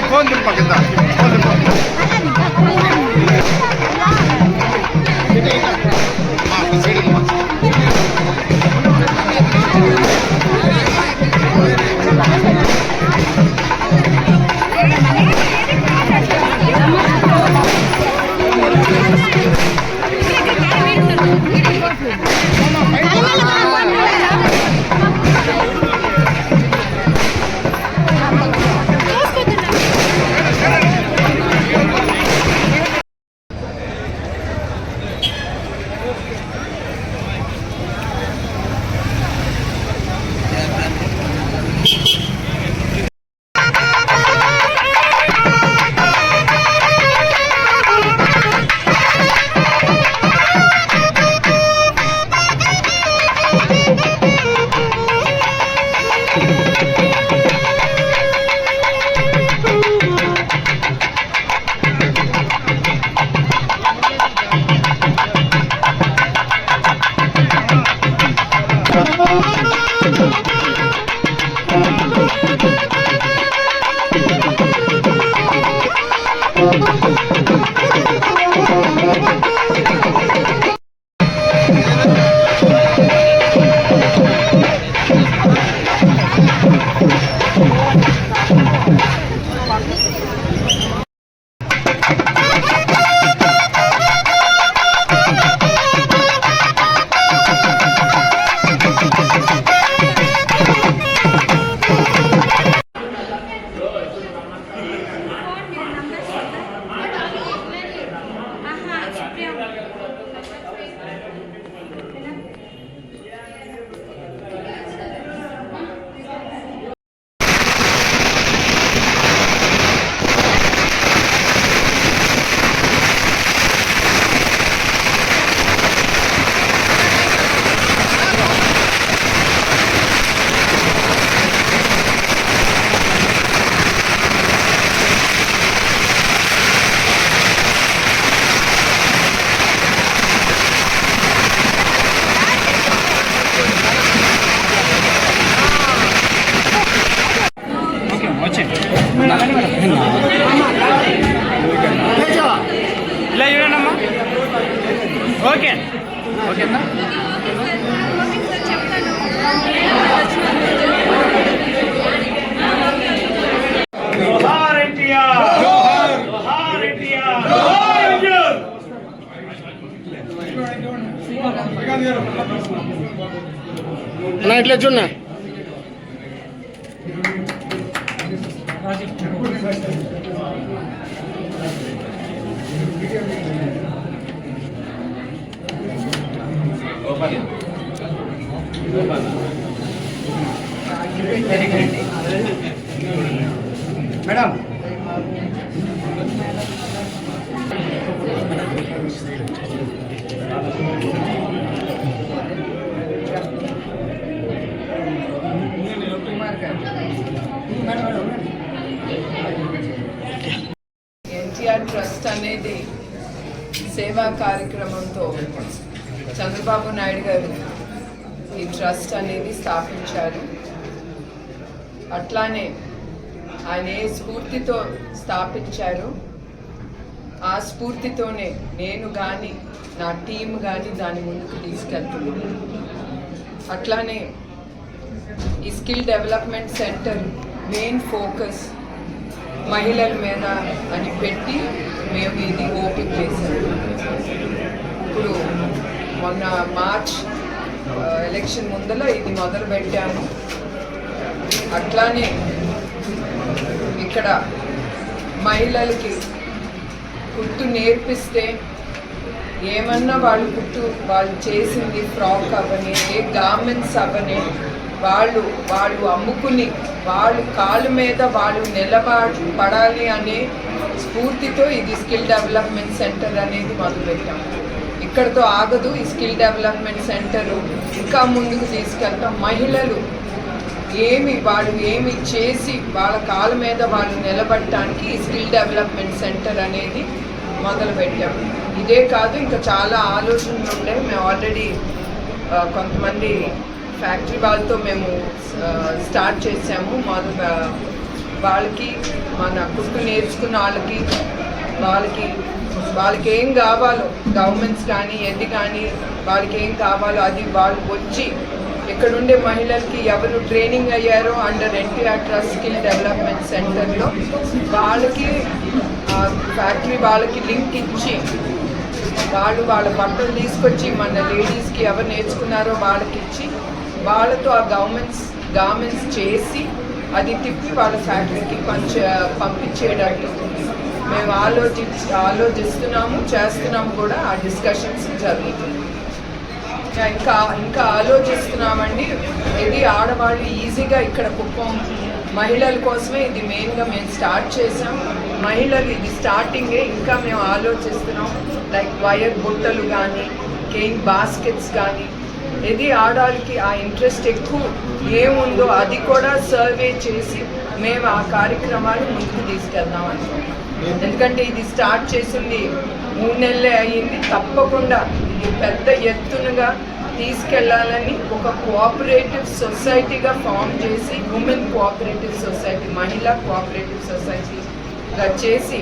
Phone దింప కింద ఇలా చూడండమ్మా. ఓకే ఓకేనా? ఇట్లా చూడ మేడం ఎన్టీఆర్ ట్రస్ట్ అనేది సేవా కార్యక్రమంతో చంద్రబాబు నాయుడు గారు ఈ ట్రస్ట్ అనేది స్థాపించారు. అట్లానే ఆయన ఏ స్ఫూర్తితో స్థాపించారు ఆ స్ఫూర్తితోనే నేను కానీ నా టీం కానీ దాని ముందుకు తీసుకెళ్తున్నాను. అట్లానే ఈ skill development centre main focus మహిళల మీద అని పెట్టి మేము ఇది ఓపెన్ చేశాము. ఇప్పుడు మొన్న మార్చ్ ఎలక్షన్ ముందర ఇది మొదలు పెట్టాము. అట్లానే ఇక్కడ మహిళలకి కుట్టు నేర్పిస్తే ఏమన్నా వాళ్ళు చేసింది ఫ్రాక్ అవ్వని ఏ గార్మెంట్స్ అవ్వని వాళ్ళు అమ్ముకుని వాళ్ళు కాళ్ళ మీద వాళ్ళు నిలబడాలి అనే స్ఫూర్తితో ఇది స్కిల్ డెవలప్మెంట్ సెంటర్ అనేది మొదలుపెట్టాము. ఇక్కడితో ఆగదు. ఈ స్కిల్ డెవలప్మెంట్ సెంటర్ ఇంకా ముందుకు తీసుకెళ్తాం. మహిళలు వాళ్ళు ఏమి చేసి వాళ్ళ కాళ్ళ మీద వాళ్ళు నిలబడటానికి ఈ స్కిల్ డెవలప్మెంట్ సెంటర్ అనేది మొదలుపెట్టాము. ఇదే కాదు, ఇంకా చాలా ఆలోచనలు ఉండే. మేము ఆల్రెడీ కొంతమంది ఫ్యాక్టరీ వాళ్ళతో మేము స్టార్ట్ చేసాము. వాళ్ళకి మన కుట్టు నేర్చుకున్న వాళ్ళకి ఏం కావాలో, గవర్నమెంట్స్ కానీ ఏది కానీ వాళ్ళకి ఏం కావాలో అది వాళ్ళు వచ్చి ఇక్కడుండే మహిళలకి ఎవరు ట్రైనింగ్ అయ్యారో under NTR trust skill development సెంటర్లో వాళ్ళకి ఫ్యాక్టరీ వాళ్ళకి లింక్ ఇచ్చి వాళ్ళ బట్టలు తీసుకొచ్చి మన లేడీస్కి ఎవరు నేర్చుకున్నారో వాళ్ళకి ఇచ్చి వాళ్ళతో ఆ గార్మెంట్స్ చేసి అది తిప్పి వాళ్ళ ఫ్యాక్టరీకి పంపించేటట్టు మేము ఆలోచిస్తున్నాము, చేస్తున్నాము కూడా. ఆ డిస్కషన్స్ జరుగుతుంది. ఇంకా ఆలోచిస్తున్నామండి. ఇది ఆడవాళ్ళు ఈజీగా ఇక్కడ కుప్పం మహిళల కోసమే ఇది మెయిన్గా మేము స్టార్ట్ చేసాం. మహిళలు ఇది స్టార్టింగే. ఇంకా మేము ఆలోచిస్తున్నాం లైక్ వైర్ బుట్టలు కానీ, కేక్ బాస్కెట్స్ కానీ, ఇది ఆడవాళ్ళకి ఆ ఇంట్రెస్ట్ ఎక్కువ ఏముందో అది కూడా సర్వే చేసి మేము ఆ కార్యక్రమాలు ముందుకు తీసుకెళ్దాం అనుకుంటున్నాం. ఎందుకంటే ఇది స్టార్ట్ చేసింది 3 నెలలే అయ్యింది. తప్పకుండా ఇది పెద్ద ఎత్తునగా తీసుకెళ్లాలని ఒక కోఆపరేటివ్ సొసైటీగా ఫామ్ చేసి, ఉమెన్ కోఆపరేటివ్ సొసైటీ, మహిళా కోఆపరేటివ్ సొసైటీగా చేసి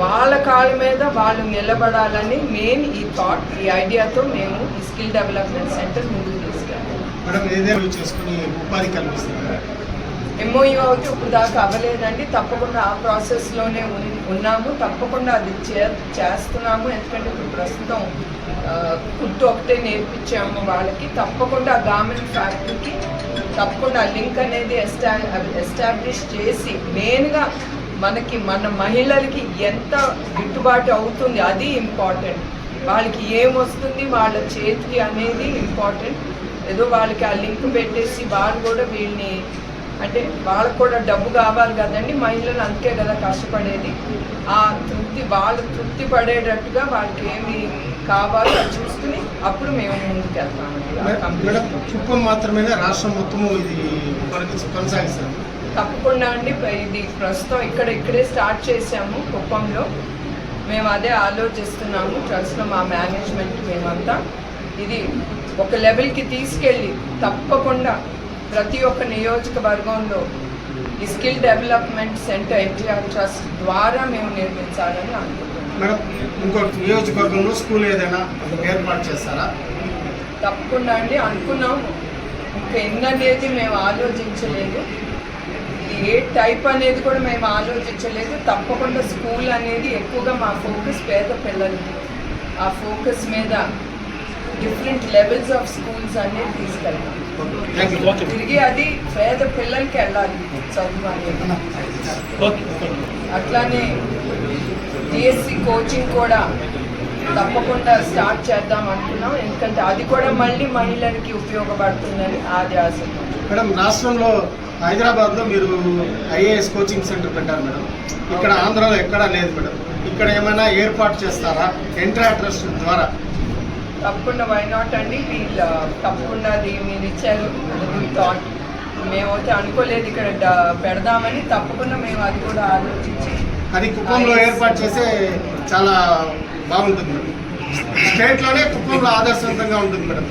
వాళ్ళ కాళ్ళ మీద వాళ్ళు నిలబడాలని మెయిన్ ఈ థాట్, ఈ ఐడియాతో మేము ఈ స్కిల్ డెవలప్మెంట్ సెంటర్ ముందుకు తీసుకెళ్ళాం. ఎంఓయూ అయితే ఇప్పుడు దాకా అవ్వలేదండి. తప్పకుండా ఆ ప్రాసెస్లోనే ఉన్నాము. తప్పకుండా అది చేస్తున్నాము. ఎందుకంటే ఇప్పుడు ప్రస్తుతం కుట్టు ఒకటే నేర్పించాము వాళ్ళకి. తప్పకుండా ఆ గార్మెంట్ ఫ్యాక్టరీకి తప్పకుండా ఆ లింక్ అనేది ఎస్టాబ్లిష్ చేసి మెయిన్గా మన మహిళలకి ఎంత గిట్టుబాటు అవుతుంది అది ఇంపార్టెంట్. వాళ్ళకి ఏమొస్తుంది వాళ్ళ చేతికి అనేది ఇంపార్టెంట్. ఏదో వాళ్ళకి ఆ లింక్ పెట్టేసి వాళ్ళు కూడా వీళ్ళని, అంటే వాళ్ళకు కూడా డబ్బు కావాలి కదండి, మహిళలు అంతే కదా కష్టపడేది. ఆ వాళ్ళు తృప్తి పడేటట్టుగా వాళ్ళకి ఏమి కావాలో అది చూసుకుని అప్పుడు మేము ముందుకు వెళ్తామండి. కుప్పం మాత్రమేనా రాష్ట్రం మొత్తము ఇది కొనసాగిస్తాం? తప్పకుండా అండి. ఇది ప్రస్తుతం ఇక్కడే స్టార్ట్ చేసాము కుప్పంలో. మేము అదే ఆలోచిస్తున్నాము ట్రస్ట్లో మా మేనేజ్మెంట్ మేమంతా. ఇది ఒక లెవెల్కి తీసుకెళ్ళి తప్పకుండా ప్రతి ఒక్క నియోజకవర్గంలో ఈ skill development centre NTR trust ద్వారా మేము నిర్మించాలని అనుకుంటున్నాం. మేడం, ఇంకో నియోజకవర్గంలో స్కూల్ ఏదైనా ఏర్పాటు చేస్తారా? తప్పకుండా అండి, అనుకున్నాము. ఇంకా ఎన్ననేది మేము ఆలోచించలేదు. ఏ టైప్ అనేది కూడా మేము ఆలోచించలేదు. తప్పకుండా స్కూల్ అనేది ఎక్కువగా మా ఫోకస్ పేద పిల్లలకి, ఆ ఫోకస్ మీద డిఫరెంట్ లెవెల్స్ ఆఫ్ స్కూల్స్ అనేది తీసుకెళ్తాం. తిరిగి అది పేద పిల్లలకి వెళ్ళాలి చదువు అనేది. అట్లానే డిఎస్సి కోచింగ్ కూడా తప్పకుండా స్టార్ట్ చేద్దాం అనుకున్నాం. ఎందుకంటే అది కూడా మళ్ళీ మహిళలకి ఉపయోగపడుతుందని అది ఆశ. మేడం, రాష్ట్రంలో హైదరాబాద్లో మీరు ఐఏఎస్ కోచింగ్ సెంటర్ పెట్టారు మేడం. ఇక్కడ ఆంధ్రాలో ఎక్కడా లేదు మేడం. ఇక్కడ ఏమైనా ఏర్పాటు చేస్తారా ఎన్టీఆర్ ట్రస్ట్ ద్వారా? తప్పకుండా, వై నాట్ అండి. వీళ్ళు తప్పకుండా అది మీరు ఇచ్చారు థాట్. మేమైతే అనుకోలేదు ఇక్కడ పెడదామని. తప్పకుండా మేము అది కూడా ఆలోచించి అది కుప్పంలో ఏర్పాటు చేస్తే చాలా బాగుంటుంది మేడం. స్టేట్లోనే కుప్పంలో ఆదర్శవంతంగా ఉంటుంది మేడం.